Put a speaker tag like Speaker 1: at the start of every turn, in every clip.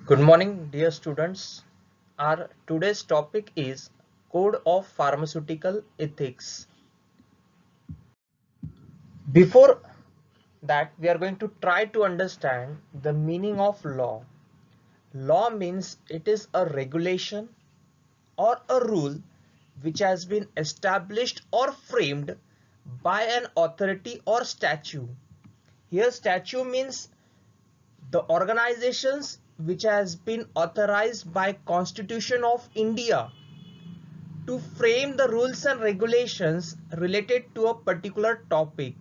Speaker 1: Good morning, dear students. Our today's topic is Code of Pharmaceutical Ethics. Before that, we are going to try to understand the meaning of law. Law means it is a regulation or a rule which has been established or framed by an authority or statute. Here, statute means the organizations which has been authorized by Constitution of India to frame the rules and regulations related to a particular topic.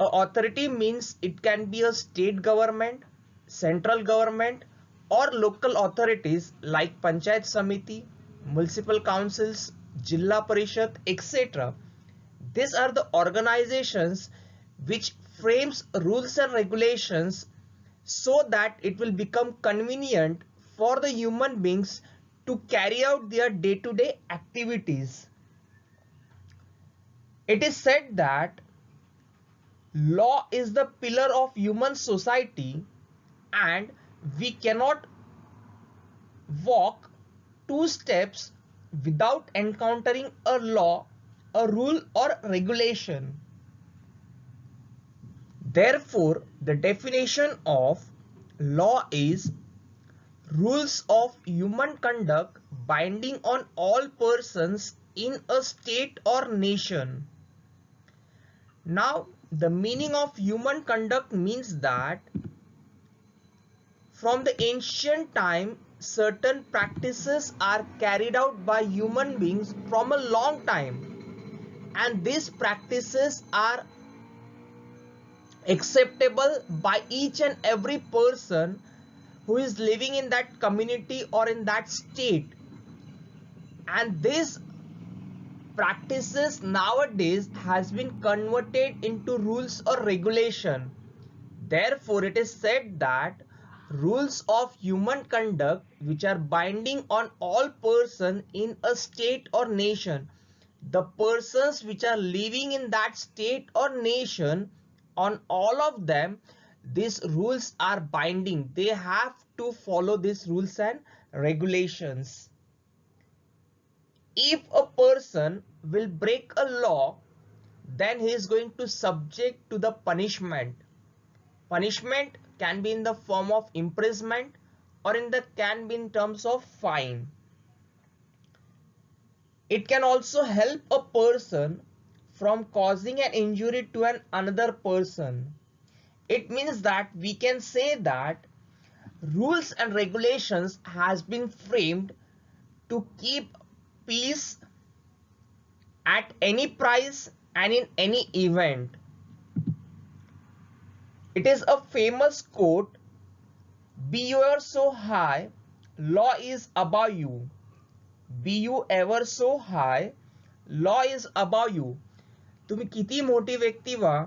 Speaker 1: A authority means it can be a state government, central government, or local authorities like Panchayat Samiti, municipal councils, Jilla Parishad, etc. These are the organizations which frames rules and regulations so that it will become convenient for the human beings to carry out their day-to-day activities. It is said that law is the pillar of human society and we cannot walk two steps without encountering a law, a rule or regulation. Therefore, the definition of law is rules of human conduct binding on all persons in a state or nation. Now, the meaning of human conduct means that from the ancient time, certain practices are carried out by human beings from a long time, and these practices are acceptable by each and every person who is living in that community or in that state. And these practices nowadays has been converted into rules or regulation. Therefore, it is said that rules of human conduct which are binding on all persons in a state or nation, the persons which are living in that state or nation, on all of them, these rules are binding. They have to follow these rules and regulations. If a person will break a law, then he is going to subject to the punishment. Punishment can be in the form of imprisonment or can be in terms of fine. It can also help a person from causing an injury to another person. It means that we can say that rules and regulations has been framed to keep peace at any price and in any event. It is a famous quote, "Be you ever so high, law is above you. Be you ever so high, law is above you." तुम्ही किती मोठी व्यक्ती व्हा,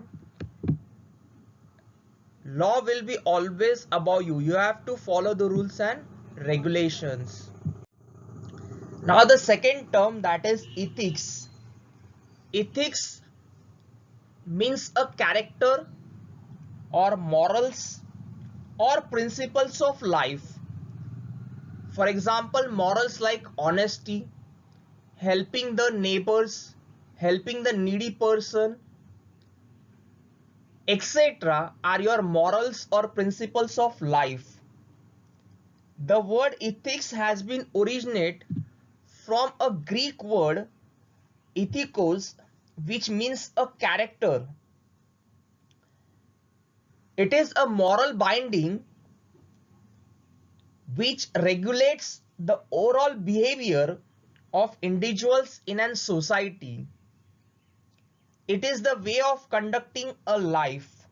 Speaker 1: law will be always above you. You have to follow the rules and regulations. Now the second term, that is ethics. Ethics means a character or morals or principles of life. For example, morals like honesty, helping the neighbors, helping the needy person, etc. are your morals or principles of life. The word ethics has been originated from a Greek word ethikos, which means a character. It is a moral binding which regulates the overall behavior of individuals in a society. It is the way of conducting a life.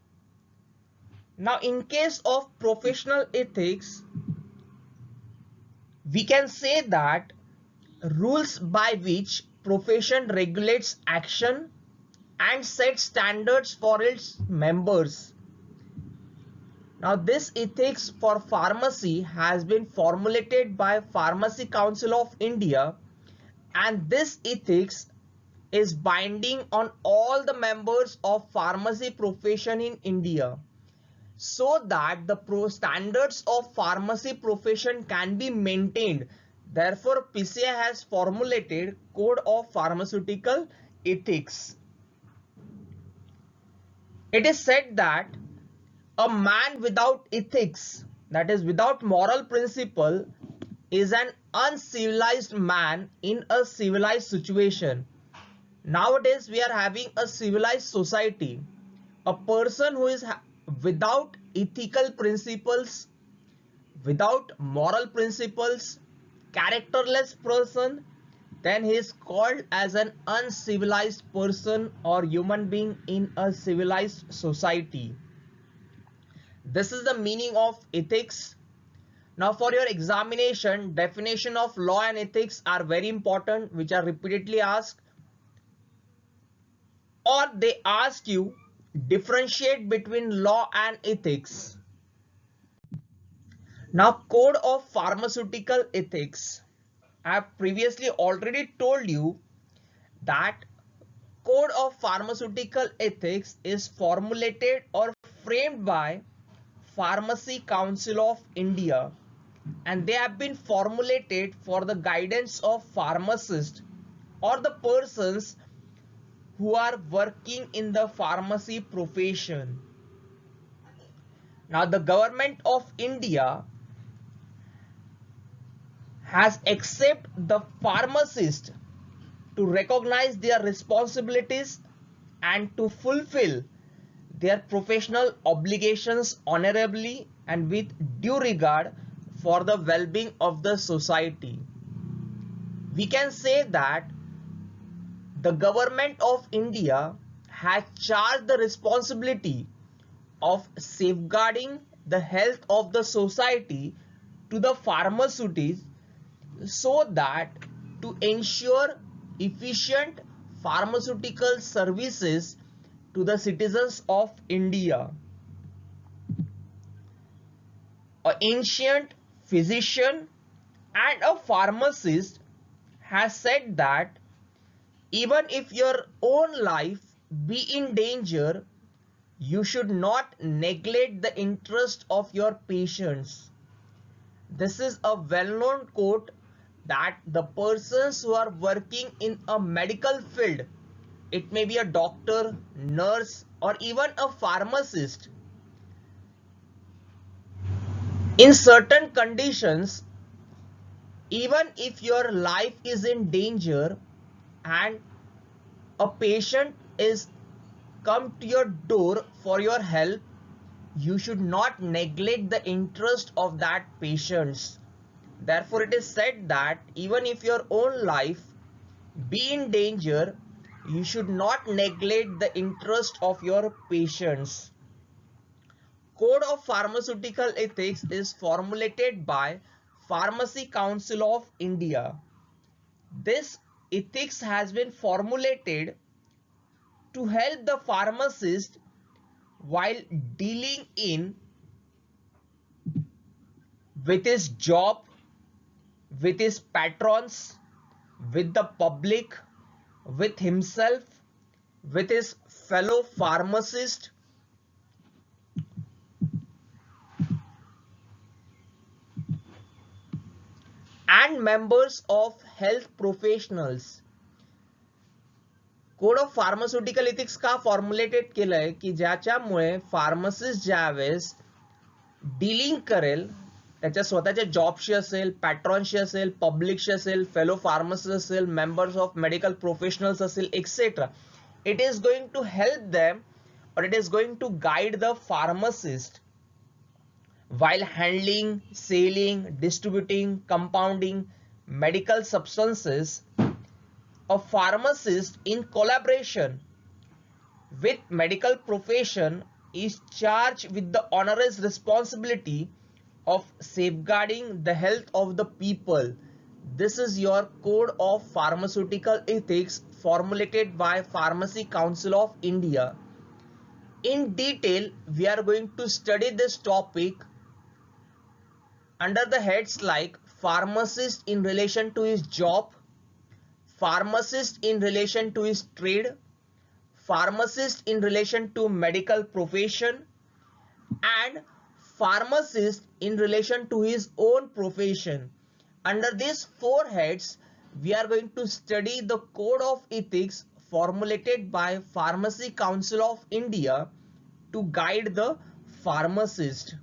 Speaker 1: Now, in case of professional ethics, we can say that rules by which profession regulates action and sets standards for its members. Now, this ethics for pharmacy has been formulated by Pharmacy Council of India, and this ethics is binding on all the members of pharmacy profession in India. so that the standards of pharmacy profession can be maintained. Therefore, PCI has formulated Code of Pharmaceutical Ethics. It is said that a man without ethics, that is without moral principle, is an uncivilized man in a civilized situation. Nowadays we are having a civilized society. A person who is without ethical principles, without moral principles, characterless person, then he is called as an uncivilized person or human being in a civilized society. This is the meaning of ethics. Now for your examination, definition of law and ethics are very important, which are repeatedly asked, or they ask you differentiate between law and ethics. Now Code of Pharmaceutical Ethics. I have previously already told you that Code of Pharmaceutical Ethics is formulated or framed by Pharmacy Council of India, and they have been formulated for the guidance of pharmacists or the persons who are working in the pharmacy profession. Now the government of India has accepted the pharmacist to recognize their responsibilities and to fulfill their professional obligations honorably and with due regard for the well-being of the society. We can say that the government of India has charged the responsibility of safeguarding the health of the society to the pharmaceutists, so that to ensure efficient pharmaceutical services to the citizens of India. An ancient physician and a pharmacist has said that even if your own life be in danger, you should not neglect the interest of your patients. This is a well-known quote that the persons who are working in a medical field, it may be a doctor, nurse, or even a pharmacist, in certain conditions, even if your life is in danger and a patient is come to your door for your help, you should not neglect the interest of that patients. Therefore, it is said that even if your own life be in danger, you should not neglect the interest of your patients. Code of Pharmaceutical Ethics is formulated by Pharmacy Council of India. This ethics has been formulated to help the pharmacist while dealing in with his job, with his patrons, with the public, with himself, with his fellow pharmacist, and members of health professionals. Code of pharmaceutical ethics का formulated केलंय की ज्याच्यामुळे pharmacist ज्यावेळेस dealing करेल त्याच्या स्वतःच्या जॉबशी असेल, पॅट्रॉनशी असेल, पब्लिकशी असेल, फेलो फार्मासिस्ट असेल, मेंबर्स ऑफ मेडिकल प्रोफेशनल्स असेल, etcetera, it is going to help them, or it is going to guide the pharmacist while handling, selling, distributing, compounding medical substances. A pharmacist in collaboration with medical profession is charged with the onerous responsibility of safeguarding the health of the people. This is your Code of Pharmaceutical Ethics formulated by Pharmacy Council of India. In detail, we are going to study this topic under the heads like pharmacist in relation to his job, pharmacist in relation to his trade, pharmacist in relation to medical profession, and pharmacist in relation to his own profession. Under these four heads, we are going to study the code of ethics formulated by Pharmacy Council of India to guide the pharmacist.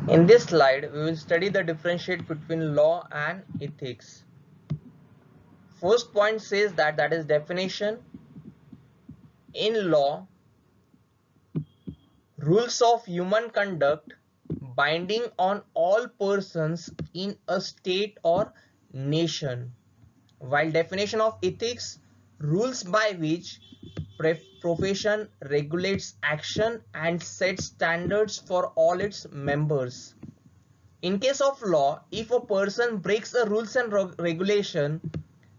Speaker 1: In this slide, we will study the differentiate between law and ethics. First point says that is definition. In law, rules of human conduct binding on all persons in a state or nation. While definition of ethics, rules by which profession regulates action and sets standards for all its members. In case of law, if a person breaks a rules and regulation,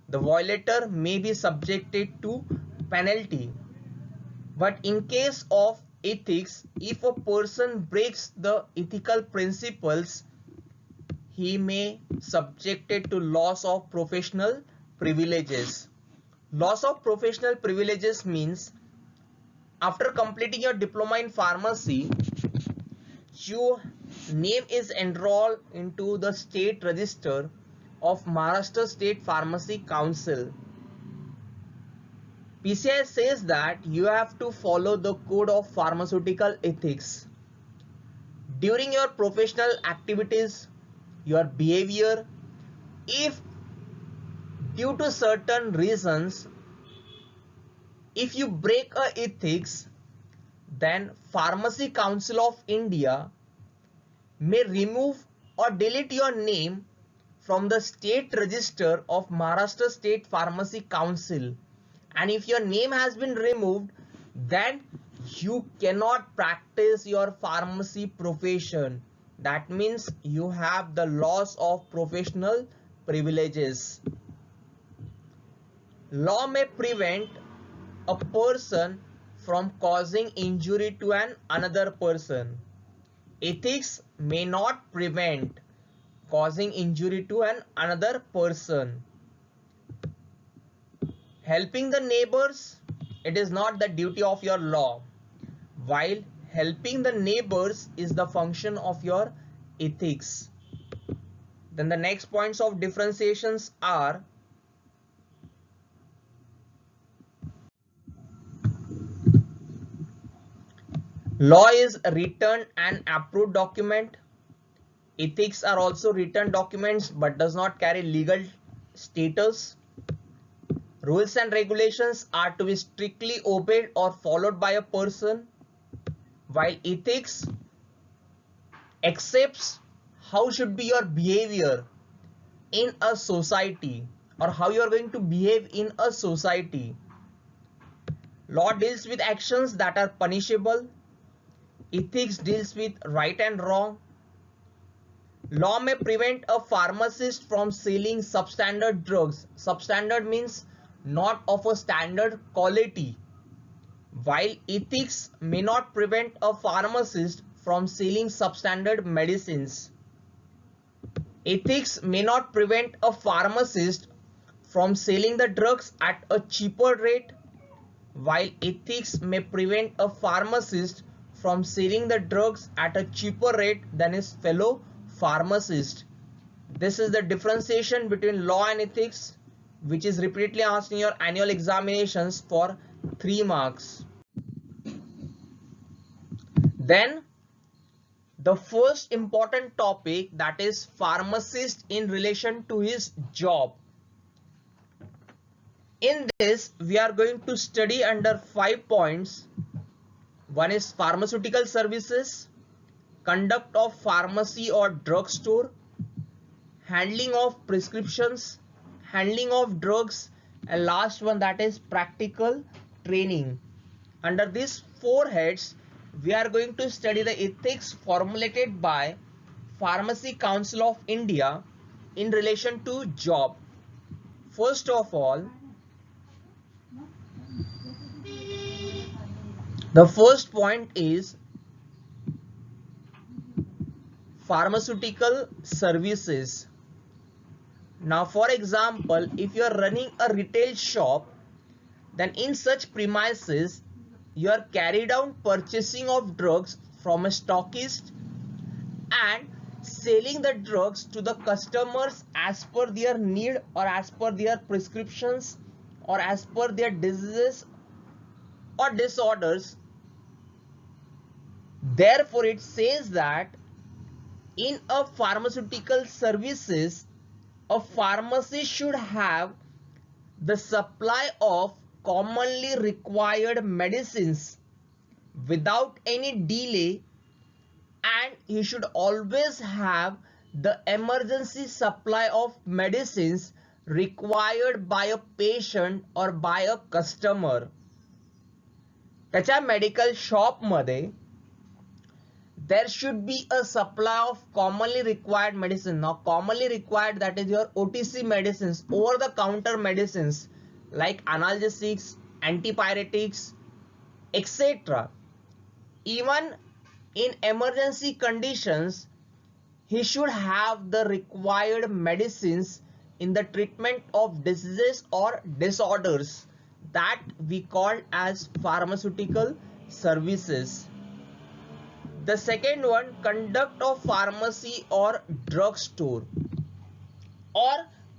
Speaker 1: the violator may be subjected to penalty. But in case of ethics, if a person breaks the ethical principles, he may subjected to loss of professional privileges. Loss of professional privileges means after completing your diploma in pharmacy, your name is enrolled into the state register of Maharashtra State Pharmacy Council. PCI says that you have to follow the code of pharmaceutical ethics. During your professional activities, your behavior, if due to certain reasons, if you break a ethics, then Pharmacy Council of India may remove or delete your name from the state register of Maharashtra State Pharmacy Council. And if your name has been removed, then you cannot practice your pharmacy profession. That means you have the loss of professional privileges. Law may prevent a person from causing injury to another person. Ethics may not prevent causing injury to another person. Helping the neighbors, it is not the duty of your law, while helping the neighbors is the function of your ethics. Then the next points of differentiations are law is a written and approved document. Ethics are also written documents but does not carry legal status. Rules and regulations are to be strictly obeyed or followed by a person, while ethics accepts how should be your behavior in a society or how you are going to behave in a society. Law deals with actions that are punishable. Ethics deals with right and wrong. Law may prevent a pharmacist from selling substandard drugs. Substandard means not of a standard quality, while ethics may not prevent a pharmacist from selling substandard medicines. Ethics may not prevent a pharmacist from selling the drugs at a cheaper rate, while ethics may prevent a pharmacist from selling the drugs at a cheaper rate than his fellow pharmacist. This is the differentiation between law and ethics, which is repeatedly asked in your annual examinations for 3 marks. Then the first important topic, that is pharmacist in relation to his job. In this we are going to study under 5 points. One is pharmaceutical services, conduct of pharmacy or drugstore, handling of prescriptions, handling of drugs, and last one, that is practical training. Under these 4 heads, we are going to study the ethics formulated by Pharmacy Council of India in relation to job. First of all, the first point is pharmaceutical services. Now, for example, if you are running a retail shop, then in such premises you are carried out purchasing of drugs from a stockist and selling the drugs to the customers as per their need or as per their prescriptions or as per their diseases or disorders. Therefore, it says that in a pharmaceutical services, a pharmacy should have the supply of commonly required medicines without any delay, and he should always have the emergency supply of medicines required by a patient or by a customer. त्याच्या medical shop मध्ये there should be a supply of commonly required medicine. Now commonly required, that is your OTC medicines, over the counter medicines like analgesics, antipyretics, etc. Even in emergency conditions, he should have the required medicines in the treatment of diseases or disorders that we call as pharmaceutical services. The second one, conduct of pharmacy or drugstore or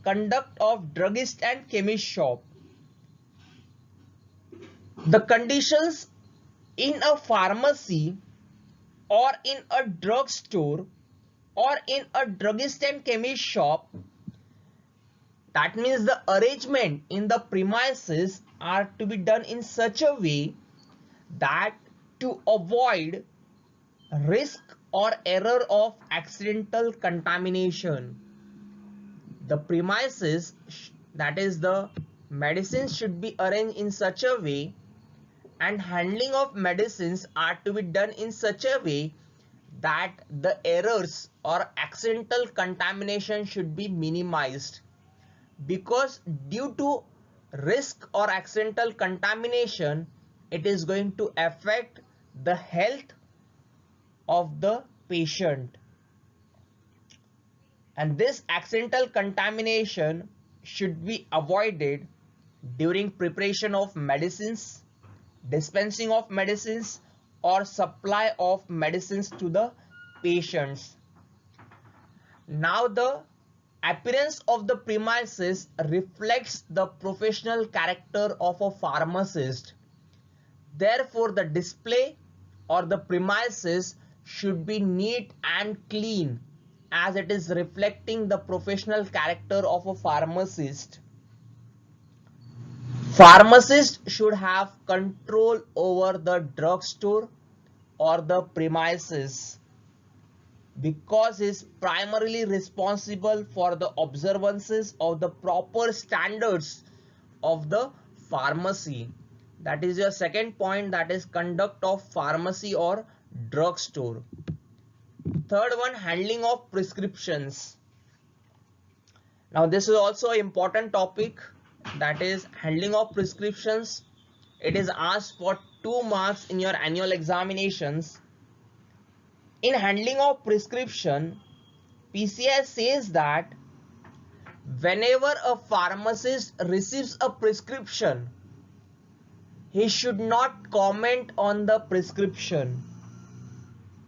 Speaker 1: conduct of druggist and chemist shop. The conditions in a pharmacy or in a drugstore or in a druggist and chemist shop, that means the arrangement in the premises are to be done in such a way that to avoid risk or error of accidental contamination. The premises, that is the medicines, should be arranged in such a way and handling of medicines are to be done in such a way that the errors or accidental contamination should be minimized, because due to risk or accidental contamination it is going to affect the health of the patient, and this accidental contamination should be avoided during preparation of medicines, dispensing of medicines, or supply of medicines to the patients. Now the appearance of the premises reflects the professional character of a pharmacist. Therefore, the display or the premises should be neat and clean, as it is reflecting the professional character of a pharmacist. Pharmacist should have control over the drugstore or the premises because he is primarily responsible for the observances of the proper standards of the pharmacy. That is your second point, that is conduct of pharmacy or drugstore. Third one, handling of prescriptions. Now this is also an important topic, that is handling of prescriptions. It is asked for 2 marks in your annual examinations. In handling of prescription, PCI says that whenever a pharmacist receives a prescription, he should not comment on the prescription.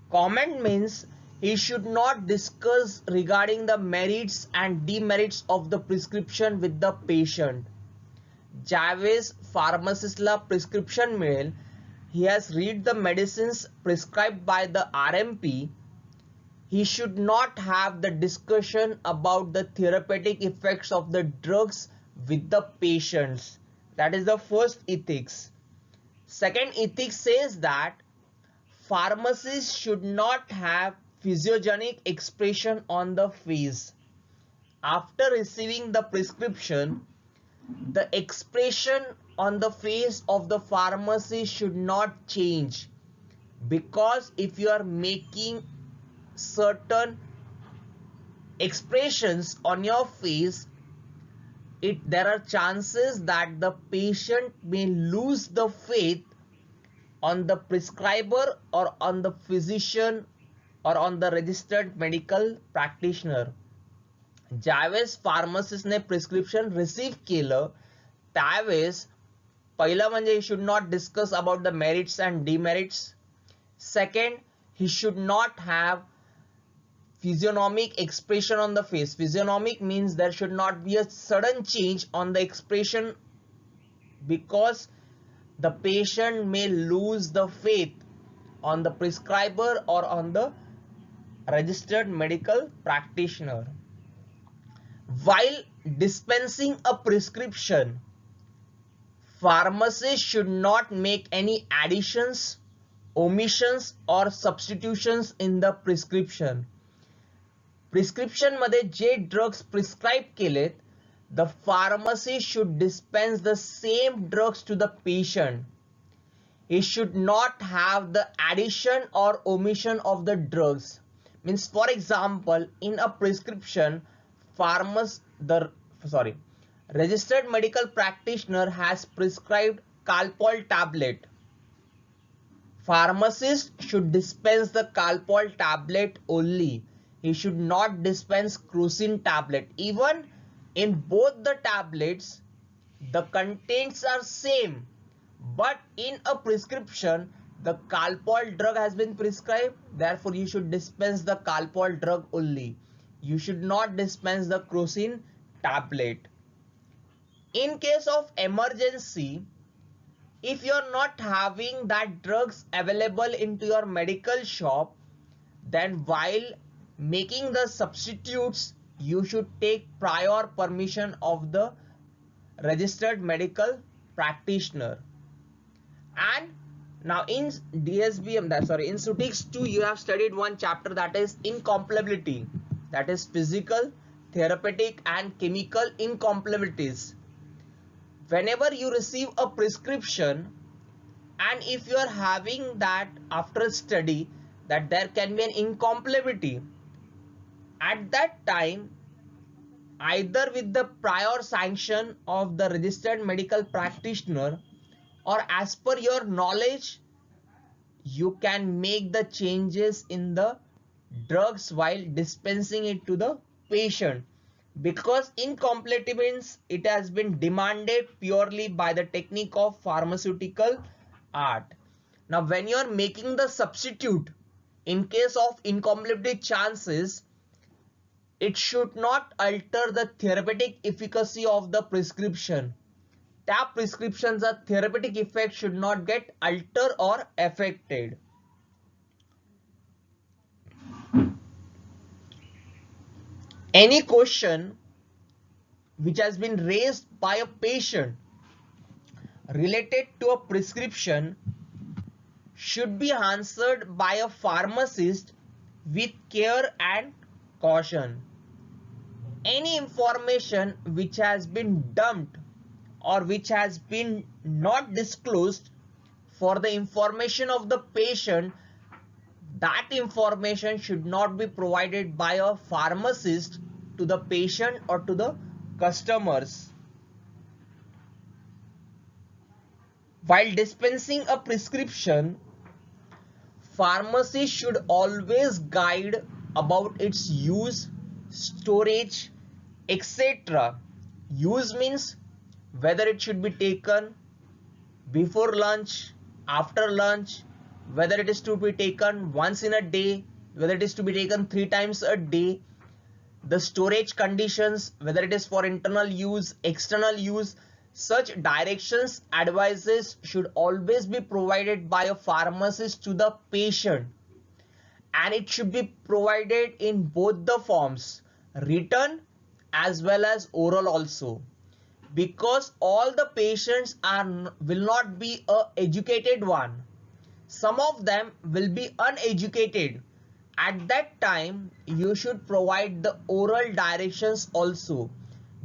Speaker 1: Comment means he should not discuss regarding the merits and demerits of the prescription with the patient. ज्यावेळेस फार्मासिस्टला prescription मिळेल, he has read the medicines prescribed by the RMP, he should not have the discussion about the therapeutic effects of the drugs with the patients. That is the first ethics. Second ethics says that pharmacists should not have physiogenic expression on the face. After receiving the prescription, the expression on the face of the pharmacy should not change, because if you are making certain expressions on your face, there are chances that the patient may lose the faith on the prescriber or on the physician or on the registered medical practitioner. ज्यावेळेस फार्मासिस्टने prescription receive केलं, त्यावेळेस पहिलं म्हणजे he should not discuss about the merits and demerits. Second, He should not have physiognomic expression on the face. Physiognomic means there should not be a sudden change on the expression, because the patient may lose the faith on the prescriber or on the registered medical practitioner. While dispensing a prescription, pharmacists should not make any additions, omissions or substitutions in the prescription. Prescription मध्ये जे drugs prescribe केलेत, the pharmacist should dispense the same drugs to the patient. He should not have the addition or omission of the drugs. Means, for example, in a prescription, registered medical practitioner has prescribed Calpol tablet. Pharmacist should dispense the Calpol tablet only. He should not dispense Crocin tablet. Even in both the tablets, the contents are same, but in a prescription, the Calpol drug has been prescribed. Therefore, you should dispense the Calpol drug only. You should not dispense the Crocin tablet. In case of emergency, if you are not having that drugs available into your medical shop, then while making the substitutes, you should take prior permission of the registered medical practitioner. And now in DSBM, in SUTIX 2, you have studied one chapter, that is incompatibility, that is physical, therapeutic and chemical incompatibilities. Whenever you receive a prescription, and if you are having that after a study that there can be an incompatibility, at that time, either with the prior sanction of the registered medical practitioner or as per your knowledge, you can make the changes in the drugs while dispensing it to the patient, because incompatibility means it has been demanded purely by the technique of pharmaceutical art. Now, when you are making the substitute, in case of incompatibility chances, it should not alter the therapeutic efficacy of the prescription. त्या prescriptionचा therapeutic effect should not get altered or affected. Any question which has been raised by a patient related to a prescription should be answered by a pharmacist with care and caution. Any information which has been dumped or which has been not disclosed for the information of the patient, that information should not be provided by a pharmacist to the patient or to the customers. While dispensing a prescription, pharmacy should always guide about its use, storage, etc. Use means whether it should be taken before lunch, after lunch, whether it is to be taken once in a day, whether it is to be taken 3 times a day, the storage conditions, whether it is for internal use, external use. Such directions, advices should always be provided by a pharmacist to the patient, and it should be provided in both the forms, written as well as oral also, because all the patients will not be a educated one. Some of them will be uneducated. At that time, you should provide the oral directions also,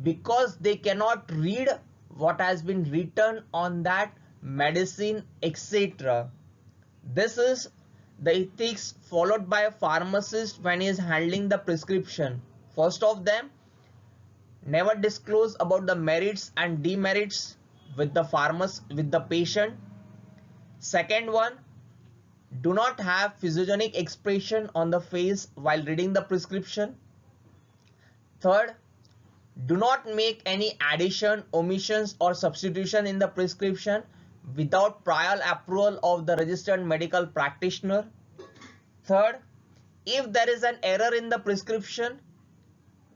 Speaker 1: because they cannot read what has been written on that medicine, etc. This is the ethics followed by a pharmacist when he is handling the prescription. First of them, never disclose about the merits and demerits with the patient. Second one, do not have physiognomic expression on the face while reading the prescription. Third, do not make any addition, omissions or substitution in the prescription without prior approval of the registered medical practitioner. Third, if there is an error in the prescription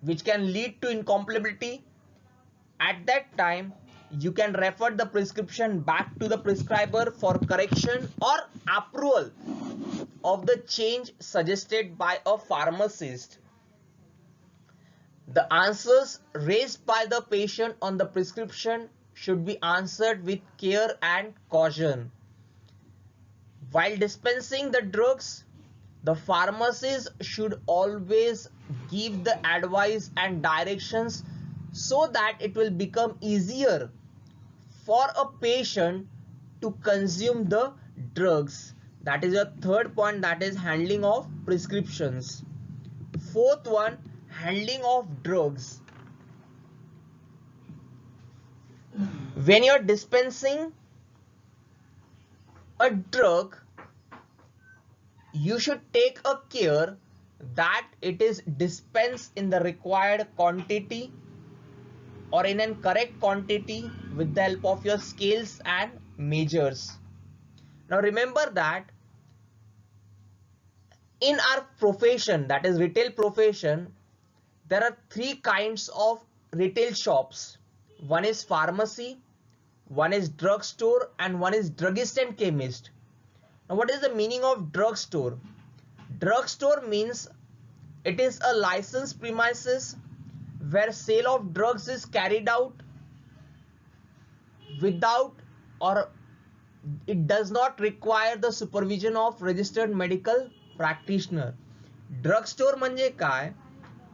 Speaker 1: which can lead to incompatibility, at that time you can refer the prescription back to the prescriber for correction or approval of the change suggested by a pharmacist. The answers raised by the patient on the prescription should be answered with care and caution. While dispensing the drugs, the pharmacist should always give the advice and directions so that it will become easier for a patient to consume the drugs. That is your third point, that is handling of prescriptions. Fourth one, handling of drugs. When you're dispensing a drug, you should take a care that it is dispensed in the required quantity or in a correct quantity with the help of your scales and measures. Now remember that in our profession, that is retail profession, there are three kinds of retail shops. One is pharmacy, one is drugstore, and one is druggist and chemist. Now what is the meaning of drugstore? Drugstore means it is a licensed premises where sale of drugs is carried out without, or it does not require the supervision of registered medical practitioner. Drugstore म्हणजे काय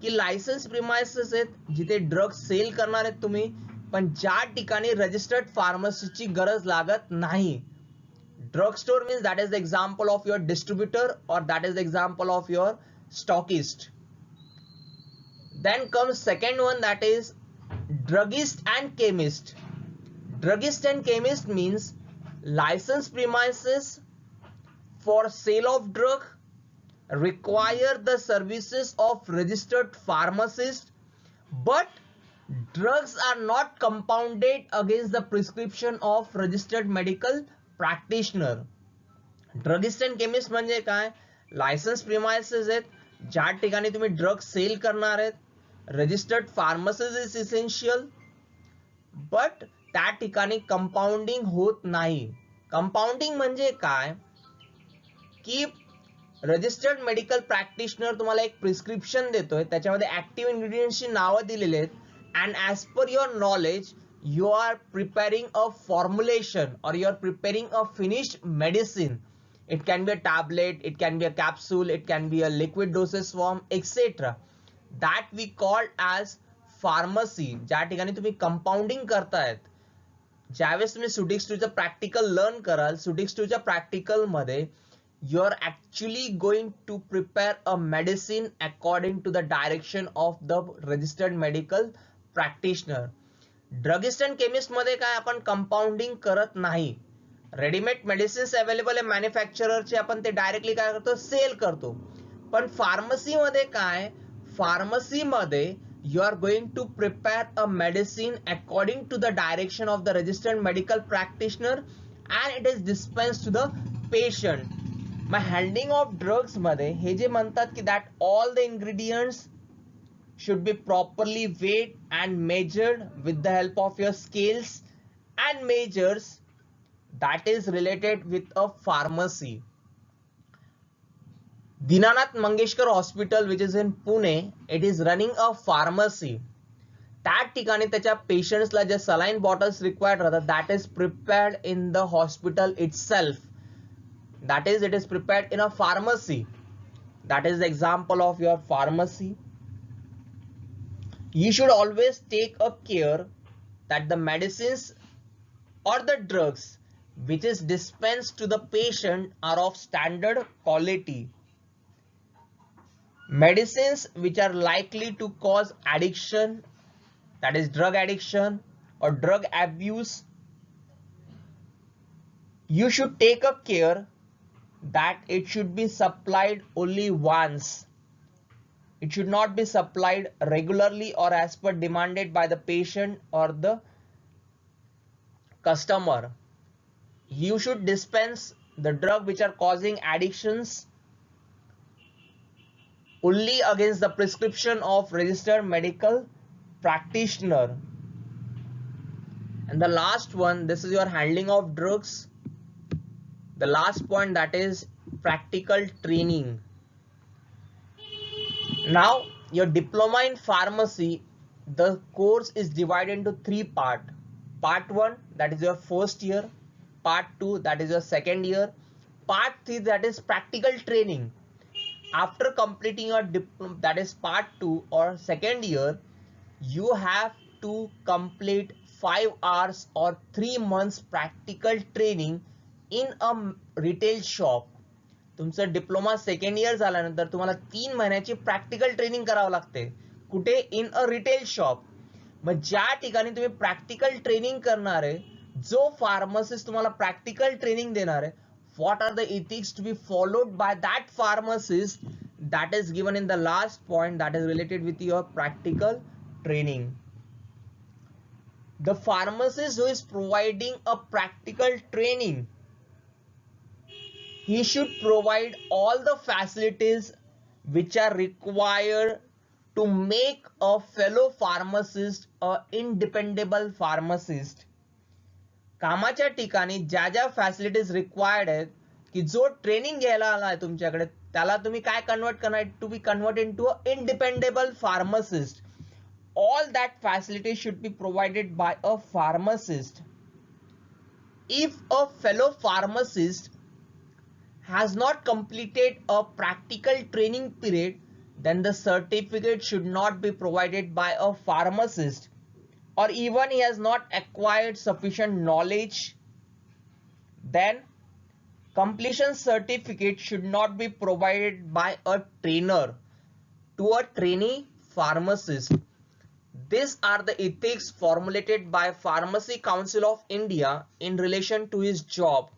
Speaker 1: की licence premises आहेत जिथे drugs cell करणार आहेत तुम्ही, पण ज्या ठिकाणी रजिस्टर्ड फार्मसीची गरज लागत नाही. Drugstore means that is the example of your distributor और that is the example of your stockist. Then comes second one, that is druggist and chemist. Druggist and chemist means licensed premises for sale of drug, require the services of registered pharmacist, but drugs are not compounded against the prescription of registered medical practitioner. Druggist and chemist म्हणजे काय? Licence premises आहेत ज्या ठिकाणी तुम्ही drug cell करणार आहेत. Registered pharmacies is essential, but त्या ठिकाणी कंपाऊंडिंग होत नाही. कंपाऊंडिंग म्हणजे काय की रजिस्टर्ड मेडिकल प्रॅक्टिशनर तुम्हाला एक प्रिस्क्रिप्शन देतोय, त्याच्यामध्ये ऍक्टिव्ह इन्ग्रेडियंट्सची नावं दिलेली आहेत, and as per your knowledge you are preparing a formulation और you are preparing a finished medicine. It can be a tablet, it can be a capsule, it can be a liquid dosage form, etc. That we call as pharmacy. ज्या ठिकाणी तुम्ही compounding करतायत. ज्यावेळेस तुम्ही सुटिक्स 2 चं practical learn कराल, सुटिक्स 2 च्या practical मध्ये you are actually going to prepare a medicine according to the direction of the registered medical practitioner. Druggist and chemist मध्ये काय आपण कंपाऊंडिंग करत नाही. रेडीमेड मेडिसिन्स अवेलेबल आहे मॅन्युफॅक्चररचे, आपण ते डायरेक्टली काय करतो, सेल करतो. पण फार्मसी मध्ये काय, फार्मसी मध्ये you are going to prepare a medicine according to the direction of the registered medical practitioner and it is dispense to the patient. मग हँडलिंग ऑफ ड्रग्स मध्ये हे जे म्हणतात की that all the ingredients should be properly weighed and measured with the help of your scales and measures, that is related with a pharmacy. Dinanath Mangeshkar Hospital, which is in Pune, it is running a pharmacy. त्या ठिकाणी त्याच्या पेशंट्सला जे saline bottles required राहतात, that is prepared in the hospital itself. That is it is prepared in a pharmacy. That is the example of your pharmacy. You should always take a care that the medicines or the drugs which is dispensed to the patient are of standard quality. Medicines which are likely to cause addiction, that is drug addiction or drug abuse, you should take a care that it should be supplied only once. It should not be supplied regularly or as per demanded by the patient or the customer. You should dispense the drug which are causing addictions only against the prescription of registered medical practitioner. And the last one, this is your handling of drugs. The last point, that is practical training. Now your diploma in pharmacy, the course is divided into three parts. Part 1, that is your first year. Part 2, that is your second year. Part 3, that is practical training. After completing your diploma, that is part 2 or second year, you have to complete 5 hours or 3 months practical training in a retail shop. तुमचं diploma second year झाल्यानंतर तुम्हाला 3 महिन्याची practical training करावं लागते. कुठे? इन a retail shop. मग ज्या ठिकाणी तुम्ही प्रॅक्टिकल ट्रेनिंग करणार आहे, जो फार्मसिस्ट तुम्हाला प्रॅक्टिकल ट्रेनिंग देणार आहे, what are the ethics to be followed by that pharmacist, that is given in the last point, that is related with your practical training. The pharmacist who is providing a practical training, he should provide all the facilities which are required to make a fellow pharmacist a independable pharmacist. कामाच्या ठिकाणी ज्या ज्या facilities required आहेत, की जो training घ्यायला आलाय तुमच्याकडे, त्याला तुम्ही काय कन्वर्ट करणार, to be convert into a independable pharmacist. All that facilities should be provided by a pharmacist. If a fellow pharmacist has not completed a practical training period, then the certificate should not be provided by a pharmacist, or even he has not acquired sufficient knowledge, then completion certificate should not be provided by a trainer to a trainee pharmacist. These are the ethics formulated by Pharmacy Council of India in relation to his job,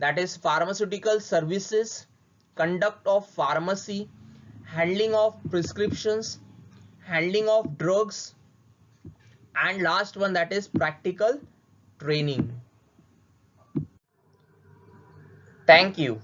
Speaker 1: that is pharmaceutical services, conduct of pharmacy, handling of prescriptions, handling of drugs, and last one, that is practical training. Thank you.